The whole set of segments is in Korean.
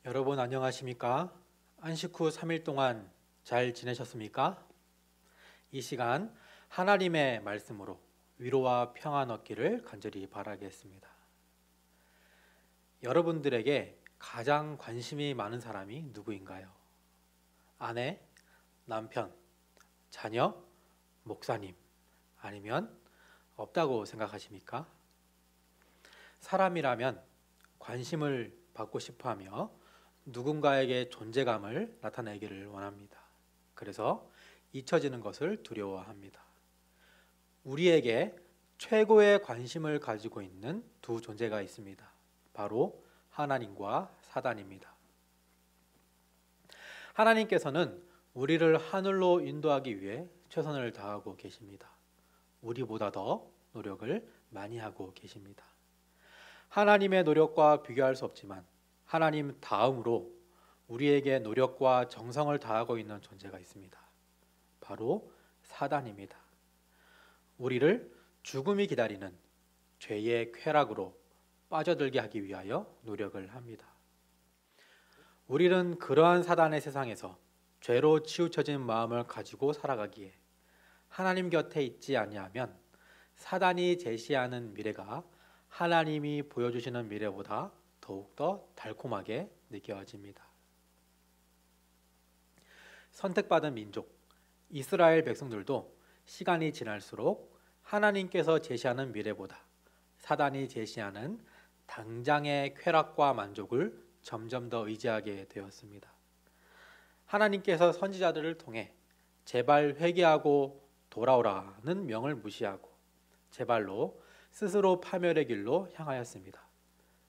여러분 안녕하십니까? 안식 후 3일 동안 잘 지내셨습니까? 이 시간 하나님의 말씀으로 위로와 평안 얻기를 간절히 바라겠습니다. 여러분들에게 가장 관심이 많은 사람이 누구인가요? 아내, 남편, 자녀, 목사님, 아니면 없다고 생각하십니까? 사람이라면 관심을 받고 싶어 하며 누군가에게 존재감을 나타내기를 원합니다. 그래서 잊혀지는 것을 두려워합니다. 우리에게 최고의 관심을 가지고 있는 두 존재가 있습니다. 바로 하나님과 사단입니다. 하나님께서는 우리를 하늘로 인도하기 위해 최선을 다하고 계십니다. 우리보다 더 노력을 많이 하고 계십니다. 하나님의 노력과 비교할 수 없지만 하나님 다음으로 우리에게 노력과 정성을 다하고 있는 존재가 있습니다. 바로 사단입니다. 우리를 죽음이 기다리는 죄의 쾌락으로 빠져들게 하기 위하여 노력을 합니다. 우리는 그러한 사단의 세상에서 죄로 치우쳐진 마음을 가지고 살아가기에 하나님 곁에 있지 아니하면 사단이 제시하는 미래가 하나님이 보여주시는 미래보다 더욱더 달콤하게 느껴집니다. 선택받은 민족 이스라엘 백성들도 시간이 지날수록 하나님께서 제시하는 미래보다 사단이 제시하는 당장의 쾌락과 만족을 점점 더 의지하게 되었습니다. 하나님께서 선지자들을 통해 제발 회개하고 돌아오라는 명을 무시하고 제발로 스스로 파멸의 길로 향하였습니다.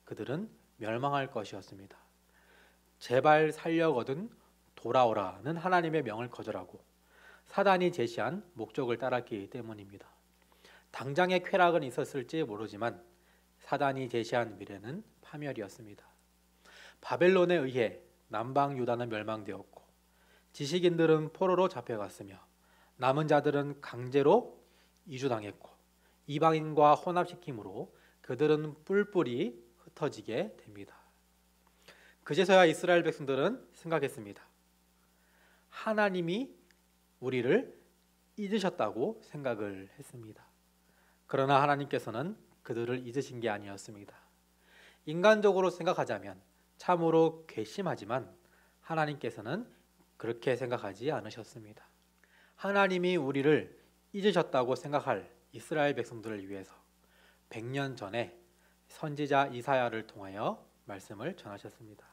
그들은 멸망할 것이었습니다. 제발 살려거든 돌아오라는 하나님의 명을 거절하고 사단이 제시한 목적을 따랐기 때문입니다. 당장의 쾌락은 있었을지 모르지만 사단이 제시한 미래는 파멸이었습니다. 바벨론에 의해 남방 유다는 멸망되었고 지식인들은 포로로 잡혀갔으며 남은 자들은 강제로 이주당했고 이방인과 혼합시킴으로 그들은 뿔뿔이 흩어지게 됩니다. 그제서야 이스라엘 백성들은 생각했습니다. 하나님이 우리를 잊으셨다고 생각을 했습니다. 그러나 하나님께서는 그들을 잊으신 게 아니었습니다. 인간적으로 생각하자면 참으로 괘씸하지만 하나님께서는 그렇게 생각하지 않으셨습니다. 하나님이 우리를 잊으셨다고 생각할 이스라엘 백성들을 위해서 100년 전에 선지자 이사야를 통하여 말씀을 전하셨습니다.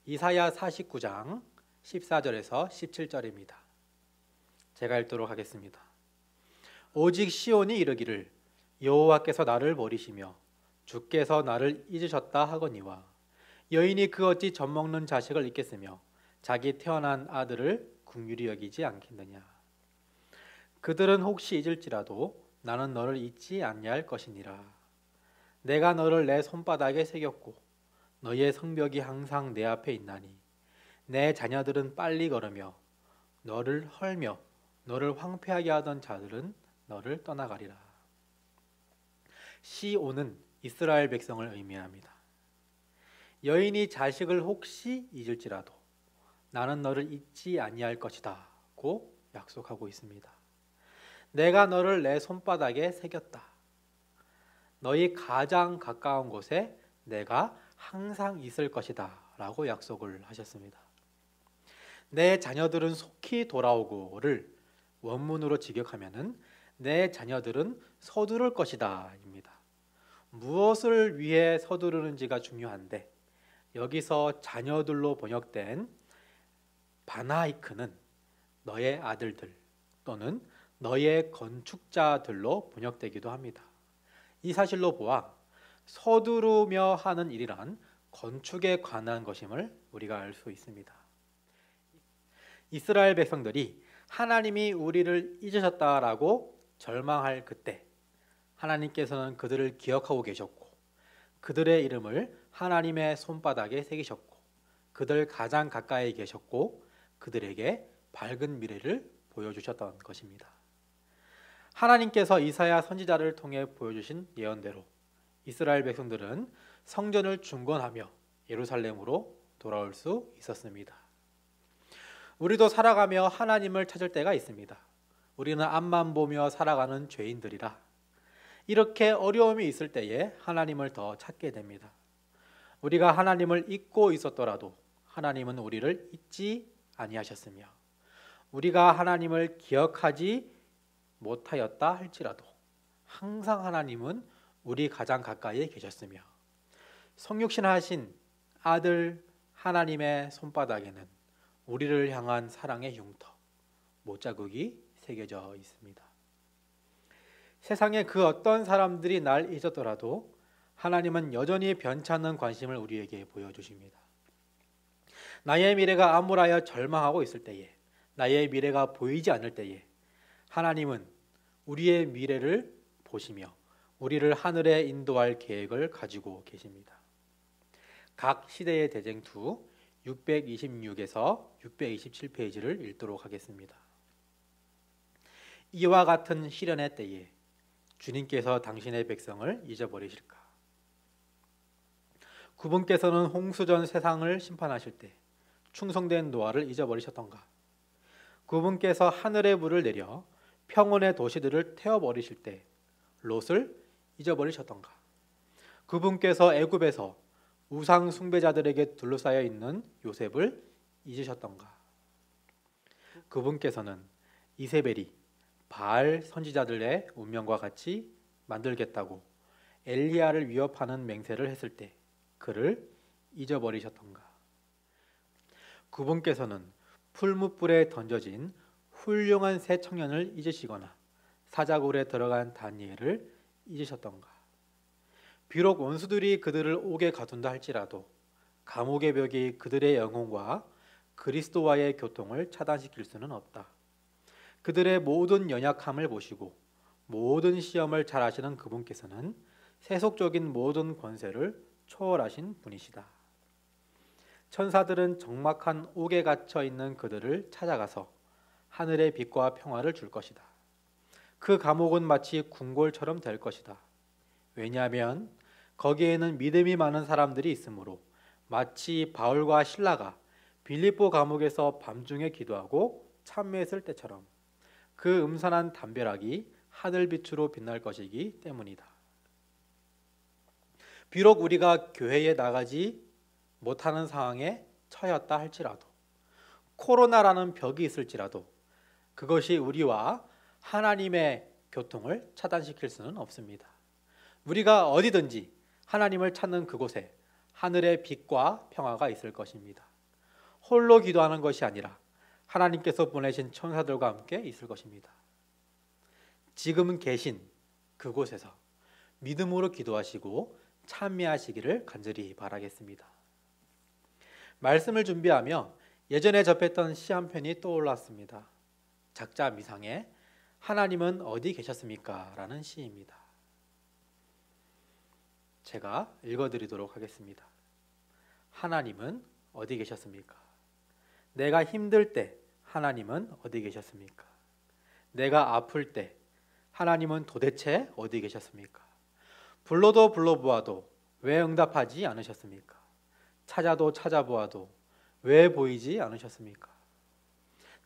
이사야 49장 14절에서 17절입니다. 제가 읽도록 하겠습니다. 오직 시온이 이르기를 여호와께서 나를 버리시며 주께서 나를 잊으셨다 하거니와 여인이 그 어찌 젖먹는 자식을 잊겠으며 자기 태어난 아들을 긍휼히 여기지 않겠느냐. 그들은 혹시 잊을지라도 나는 너를 잊지 아니할 것이니라. 내가 너를 내 손바닥에 새겼고 너의 성벽이 항상 내 앞에 있나니 내 자녀들은 빨리 걸으며 너를 헐며 너를 황폐하게 하던 자들은 너를 떠나가리라. 시온은 이스라엘 백성을 의미합니다. 여인이 자식을 혹시 잊을지라도 나는 너를 잊지 아니할 것이다 고 약속하고 있습니다. 내가 너를 내 손바닥에 새겼다. 너희 가장 가까운 곳에 내가 항상 있을 것이다 라고 약속을 하셨습니다. 내 자녀들은 속히 돌아오고를 원문으로 직역하면은 내 자녀들은 서두를 것이다 입니다. 무엇을 위해 서두르는지가 중요한데 여기서 자녀들로 번역된 바나이크는 너의 아들들 또는 너의 건축자들로 번역되기도 합니다. 이 사실로 보아 서두르며 하는 일이란 건축에 관한 것임을 우리가 알 수 있습니다. 이스라엘 백성들이 하나님이 우리를 잊으셨다라고 절망할 그때 하나님께서는 그들을 기억하고 계셨고 그들의 이름을 하나님의 손바닥에 새기셨고 그들 가장 가까이 계셨고 그들에게 밝은 미래를 보여주셨던 것입니다. 하나님께서 이사야 선지자를 통해 보여주신 예언대로 이스라엘 백성들은 성전을 중건하며 예루살렘으로 돌아올 수 있었습니다. 우리도 살아가며 하나님을 찾을 때가 있습니다. 우리는 앞만 보며 살아가는 죄인들이라 이렇게 어려움이 있을 때에 하나님을 더 찾게 됩니다. 우리가 하나님을 잊고 있었더라도 하나님은 우리를 잊지 아니하셨으며 우리가 하나님을 기억하지 못하였다 할지라도 항상 하나님은 우리 가장 가까이에 계셨으며 성육신하신 아들 하나님의 손바닥에는 우리를 향한 사랑의 흉터, 못자국이 새겨져 있습니다. 세상의 그 어떤 사람들이 날 잊었더라도 하나님은 여전히 변찮는 관심을 우리에게 보여주십니다. 나의 미래가 암울하여 절망하고 있을 때에, 나의 미래가 보이지 않을 때에 하나님은 우리의 미래를 보시며 우리를 하늘에 인도할 계획을 가지고 계십니다. 각 시대의 대쟁투 626에서 627페이지를 읽도록 하겠습니다. 이와 같은 시련의 때에 주님께서 당신의 백성을 잊어버리실까? 그분께서는 홍수전 세상을 심판하실 때 충성된 노아를 잊어버리셨던가? 그분께서 하늘의 불을 내려 평온의 도시들을 태워버리실 때 롯을 잊어버리셨던가? 그분께서 애굽에서 우상 숭배자들에게 둘러싸여 있는 요셉을 잊으셨던가? 그분께서는 이세벨이 바알 선지자들의 운명과 같이 만들겠다고 엘리야를 위협하는 맹세를 했을 때 그를 잊어버리셨던가? 그분께서는 풀무불에 던져진 훌륭한 새 청년을 잊으시거나 사자굴에 들어간 다니엘을 잊으셨던가? 비록 원수들이 그들을 옥에 가둔다 할지라도 감옥의 벽이 그들의 영혼과 그리스도와의 교통을 차단시킬 수는 없다. 그들의 모든 연약함을 보시고 모든 시험을 잘 아시는 그분께서는 세속적인 모든 권세를 초월하신 분이시다. 천사들은 적막한 옥에 갇혀 있는 그들을 찾아가서 하늘의 빛과 평화를 줄 것이다. 그 감옥은 마치 궁궐처럼 될 것이다. 왜냐하면 거기에는 믿음이 많은 사람들이 있으므로 마치 바울과 실라가 빌립보 감옥에서 밤중에 기도하고 참회했을 때처럼 그 음산한 담벼락이 하늘빛으로 빛날 것이기 때문이다. 비록 우리가 교회에 나가지 못하는 상황에 처했다 할지라도 코로나라는 벽이 있을지라도 그것이 우리와 하나님의 교통을 차단시킬 수는 없습니다. 우리가 어디든지 하나님을 찾는 그곳에 하늘의 빛과 평화가 있을 것입니다. 홀로 기도하는 것이 아니라 하나님께서 보내신 천사들과 함께 있을 것입니다. 지금 계신 그곳에서 믿음으로 기도하시고 참여하시기를 간절히 바라겠습니다. 말씀을 준비하며 예전에 접했던 시 한 편이 떠올랐습니다. 작자 미상의 하나님은 어디 계셨습니까? 라는 시입니다. 제가 읽어드리도록 하겠습니다. 하나님은 어디 계셨습니까? 내가 힘들 때 하나님은 어디 계셨습니까? 내가 아플 때 하나님은 도대체 어디 계셨습니까? 불러도 불러보아도 왜 응답하지 않으셨습니까? 찾아도 찾아보아도 왜 보이지 않으셨습니까?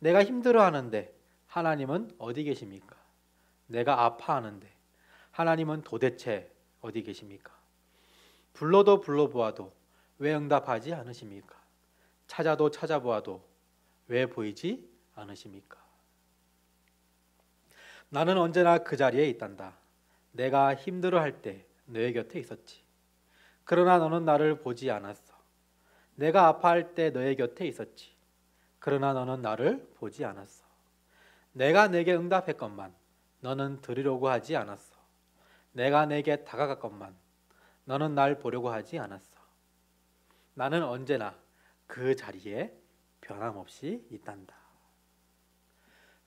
내가 힘들어하는데 하나님은 어디 계십니까? 내가 아파하는데 하나님은 도대체 어디 계십니까? 불러도 불러보아도 왜 응답하지 않으십니까? 찾아도 찾아보아도 왜 보이지 않으십니까? 나는 언제나 그 자리에 있단다. 내가 힘들어할 때 너의 곁에 있었지. 그러나 너는 나를 보지 않았어. 내가 아파할 때 너의 곁에 있었지. 그러나 너는 나를 보지 않았어. 내가 내게 응답했건만 너는 들으려고 하지 않았어. 내가 내게 다가갔건만 너는 날 보려고 하지 않았어. 나는 언제나 그 자리에 변함없이 있단다.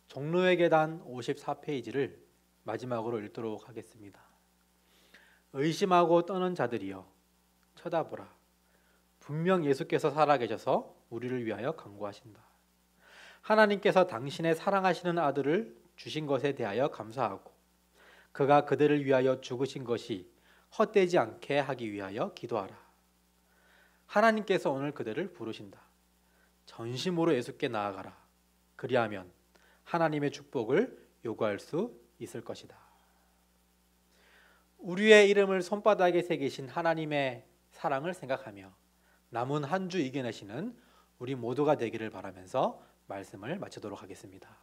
종로의 계단 54페이지를 마지막으로 읽도록 하겠습니다. 의심하고 떠는 자들이여 쳐다보라. 분명 예수께서 살아계셔서 우리를 위하여 간구하신다. 하나님께서 당신의 사랑하시는 아들을 주신 것에 대하여 감사하고 그가 그들을 위하여 죽으신 것이 헛되지 않게 하기 위하여 기도하라. 하나님께서 오늘 그들을 부르신다. 전심으로 예수께 나아가라. 그리하면 하나님의 축복을 요구할 수 있을 것이다. 우리의 이름을 손바닥에 새기신 하나님의 사랑을 생각하며 남은 한 주 이겨내시는 우리 모두가 되기를 바라면서 말씀을 마치도록 하겠습니다.